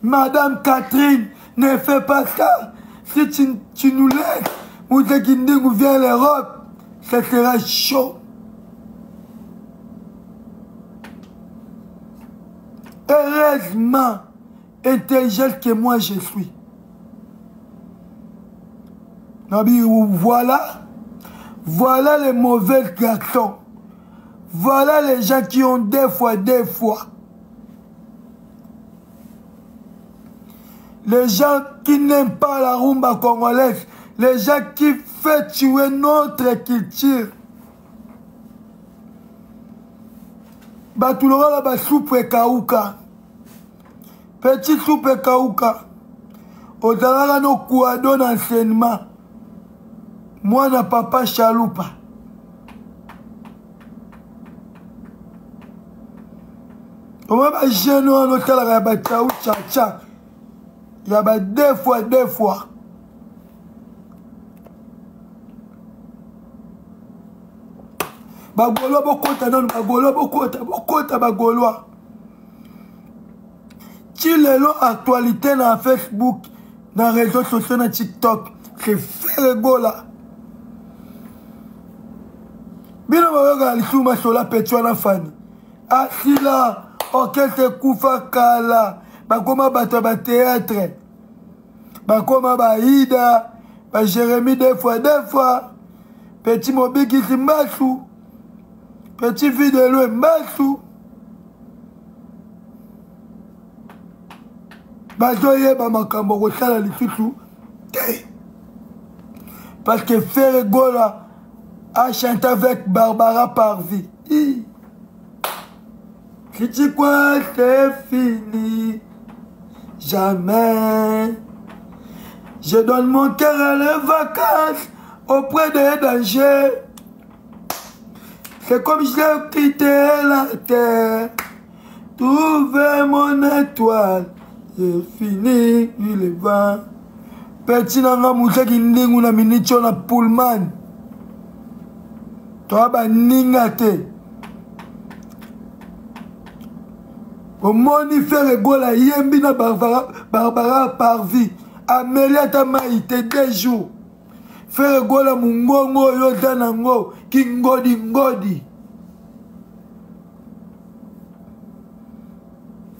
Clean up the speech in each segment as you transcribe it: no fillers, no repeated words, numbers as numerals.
Madame Catherine, ne fais pas ça. Si tu nous laisses, Moutekinding vient l'Europe, ça sera chaud. Heureusement, intelligente que moi je suis. Voilà les mauvais garçons. Voilà les gens qui ont des fois. Les gens qui n'aiment pas la rumba congolaise. Les gens qui font tuer notre culture. Batulora la soupe kauka. Petit soupe kauka. Ozalaka no kuado d'enseignement. Moi na papa chaloupa. Comment va jeune on hôtel à Batchaou tcha. Il y a deux fois. Bagolo bokota non bagolo bokota bagolo. Chilelo actualité na Facebook, na réseaux sociaux na TikTok, c'est Ferregola. Bino baga lisuma sola petwa na fani. Asila orchestre kufa kala, bakoma bato ba théâtre. Bakoma ba Ida, ba Jérémie deux fois. Petit Mobiki Simbasu. Petit vidéo Mbasu. Bazoye ba makambo ko sala lisusu. Parce que Ferregola a chanté avec Barbara Parvi. Si tu crois c'est fini, jamais. Je donne mon cœur à les vacances auprès des dangers. C'est comme si j'ai quitté la terre, trouvé mon étoile, j'ai fini le vent. Petit nanga mousaki ndingu na minicho na Pullman. Toi ba ningate. Au moni Ferregola yembi na Barbara Parvi. Amélia Tamaïté des jours. Ferregola mungongo yodanango ngodi.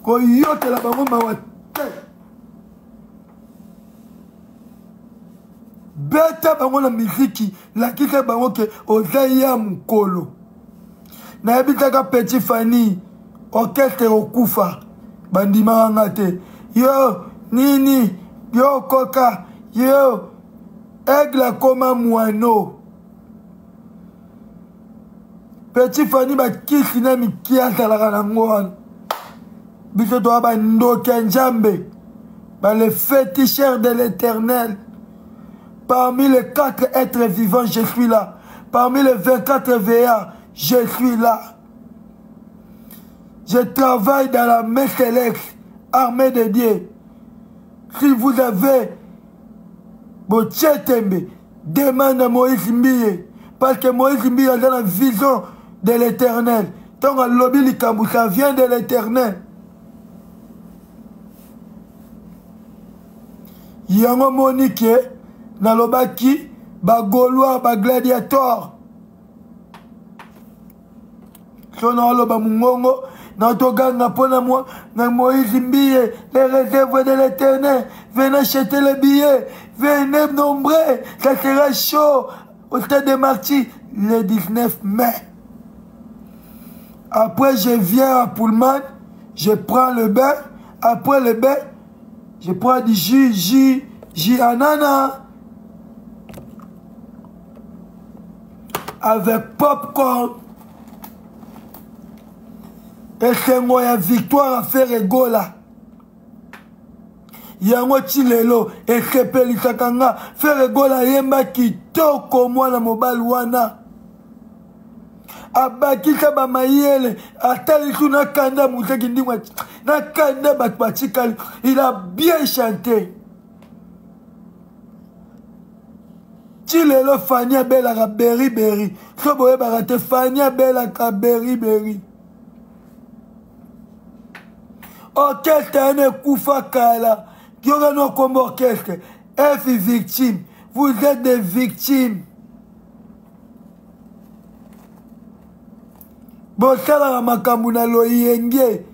Ko yote la bango mawate. Beta bango na miziki la kika bango ke ozaya mukolo. Na ebitaka Petit Fanny orchestre okufa bandima ngate. Yo nini yo koka yo aigle koma muano. Petit Fanny ba kisi na mikiasa la kanangwan. Biso to ba ndoke njambe. Ba le féticheur de l'Éternel. Parmi les 4 êtres vivants, je suis là. Parmi les 24 veillards, je suis là. Je travaille dans la main céleste, armée de Dieu. Si vous avez Botchetembe, demande à Moïse Mbiye. Parce que Moïse Mbiye a dans la vision de l'Éternel. Tant à l'obi likambu, ça vient de l'Éternel. Yango Monique, Nalobaki, Bagolois, Bagladiator. Sono Aloba Mungongo, Natoganga Pona moi, na Moïse Mbiye, les réserves de l'Éternel. Venez acheter les billets, venez nombrer, ça sera chaud au stade de Marty le 19 mai. Après, je viens à Pullman, je prends le bain. Après le bain, je prends du jus ananas. Avec popcorn. Et c'est moi victoire à Ferregola. Yango chilelo et sepeli sakanga Ferregola yemba kitoko mwana mobali wana. Abakisa ba mayele atali suna kanda museki ndimwa na kanda batpachikali. Il a bien chanté. Chilelo Fania Bella ka beri. Soboye barate Fania Bella ka beri. orchestre ane kufa kala kyoka no kombo orchestre F victime. Vous êtes des victimes. Bosala makambu na loyenge.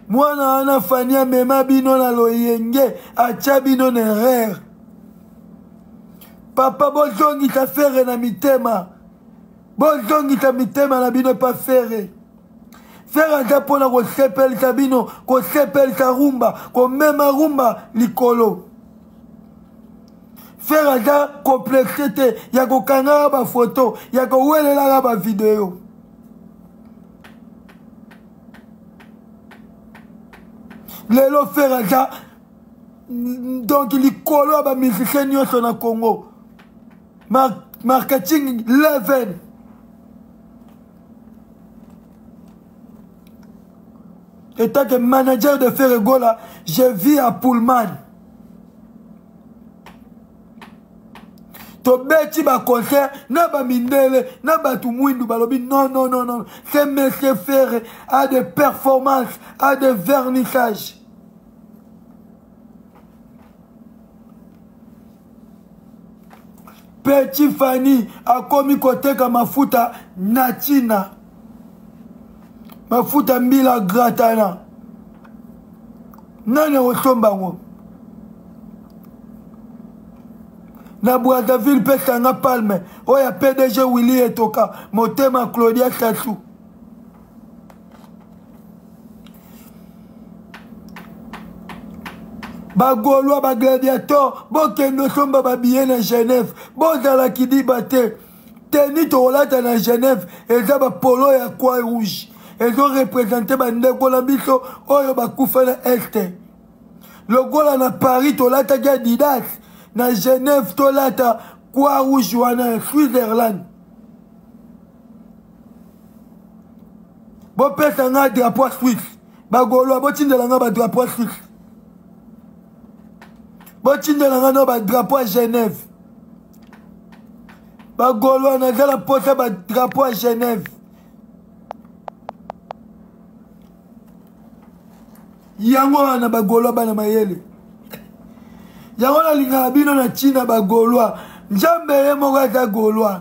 Mwana ana fania mema bino na loyenge. Acha bino na erreur. Papa bozongi ta fere na mitema. Bozongi ta mitema na bino pa fere. Fere anta pona ko sepel ta bino. Ko sepel ta rumba. Ko mema rumba likolo. Fere anta complexité. Yako kangara ba photo. Yako welela ba video. Lelo faire ça donc il colle ba musicien nyonso na Congo marketing level et tant que manager de Ferregola je vis à Pullman to beti ba concert na ba mindele na ba tumwindu balobi non c'est monsieur Ferre a des performances a des vernissages. Petit Fanny a commis côté comme mafuta na China. Mafuta mbila gratana. Nane osombango. Na Brazzaville pesa nga palme. Oya PDG Willy Etoka. Motema Claudia Sassou. Bagolwa ba gladiateur bokendo somba ba bien na Genève bozala kidi bate teni to olata na Genève eza ba polo ya Croix Rouge ezo représenter ba ndeko na biso oyo bakufa na este logola na Paris to lata ga Adidas na Genève to lata Croix Rouge wana Switzerland bo pesa nga drapeau Suisse bagolwa botindela nga ba drapeau Suisse Botindela nga no ba drapeau à Genève. Ba Gaulois na zala posa ba drapeau à Genève. Yango na ba Gaulois bana mayele. Yango na linga bino na China ba Gaulois. Njambe ye moko aza Gaulois.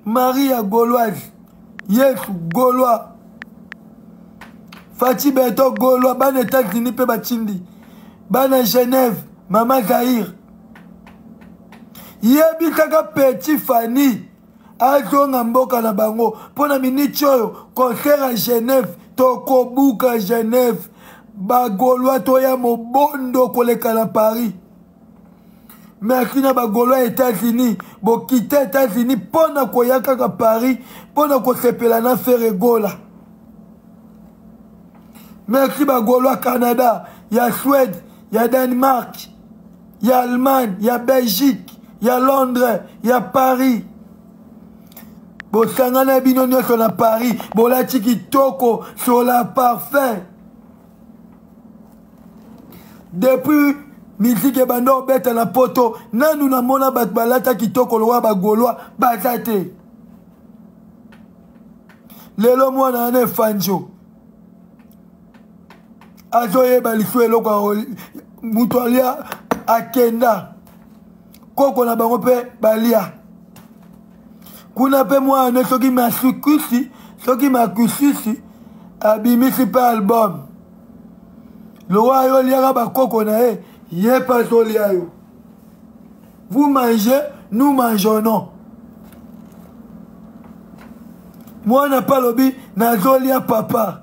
Maria Gauloise. Yesu Gaulois. Fati Beto Gaulois bana États-Unis pe ba Chindi. Bana Genève. Maman Zahir yebi kaka Petit Fanny azonga mboka na bango pona miniti oyo concert à Genève tokobuka Genève bagolwa toya mobondo koleka na Paris merci na bagolwa États-Unis bokita États-Unis pona koya kaka Paris pona kosepela na Ferregola merci bagolwa Canada ya Suède ya Danemark il y a Allemagne, il y a Belgique, il y a Londres, il y a Paris. Bosangana binonyo sur la Paris, bolati kitoko sur la parfait. Depuis musique bando beta na poto, nanu na mona bat balata kitoko loa ba Gaulois bazate. Lelo mwana ane fanjo. Azoye balisuelo kwa mutualia akenda koko na bango pe balia kuna pe mwana soki masukusi soki makusisi abimisi pe album loa yo liaka bakoko na ye pas tolia yo vous mangez nous mangeons mwana pa lobi nazolia papa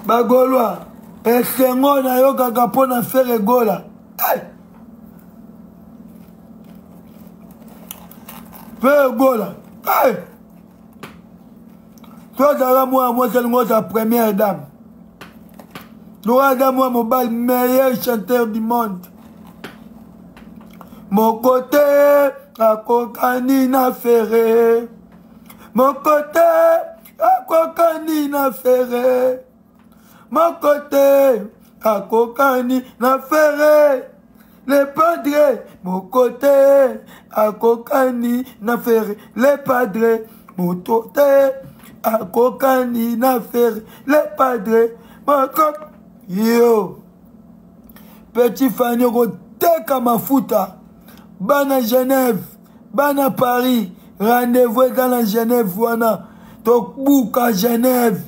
bagolwa esengo na yo kaka mpona Ferregola Ferregola tozala mwana mwasi alingo sa première dame toaza mwana mobali meilleur chanteur du monde mokote akokani na fere mokote akokani na fere mon côté, à Kokani, na ferré, les padres, mon côté, à Kokani, na ferré, les padres, mon côté, akokani na faire le padre moko yo Petit Fanny okoteka mafuta bana Genève bana Paris rendez-vous dans la Genève wana tobuka Genève